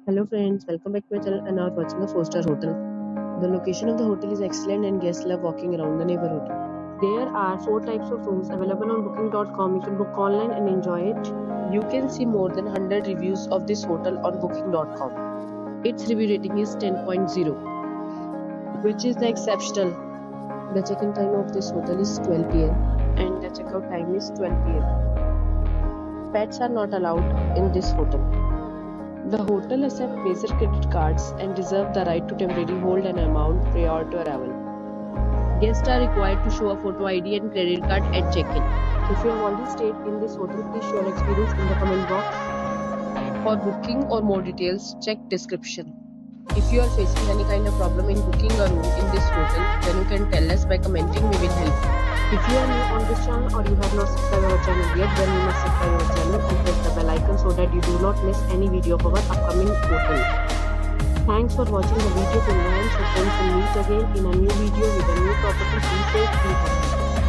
Hello friends, welcome back to my channel and now watching a 4-star hotel. The location of the hotel is excellent and guests love walking around the neighborhood. There are 4 types of rooms available on booking.com. You can book online and enjoy it. You can see more than 100 reviews of this hotel on booking.com. Its review rating is 10.0, which is the exceptional. The check-in time of this hotel is 12 pm and the checkout time is 12 pm. Pets are not allowed in this hotel. The hotel accepts major credit cards and reserves the right to temporarily hold an amount prior to arrival. Guests are required to show a photo ID and credit card at check-in. If you have already stayed in this hotel, please share your experience in the comment box. For booking or more details, check description. If you are facing any kind of problem in booking a room in this hotel, then you can tell us by commenting. We will help you. If you are new on this channel or you have not subscribed our channel yet, then you must subscribe our channel and press the bell icon so that you do not miss any video of our upcoming hotel. Thanks for watching the video till the end. So friends, we'll meet again in a new video with a new property. Be safe, be happy.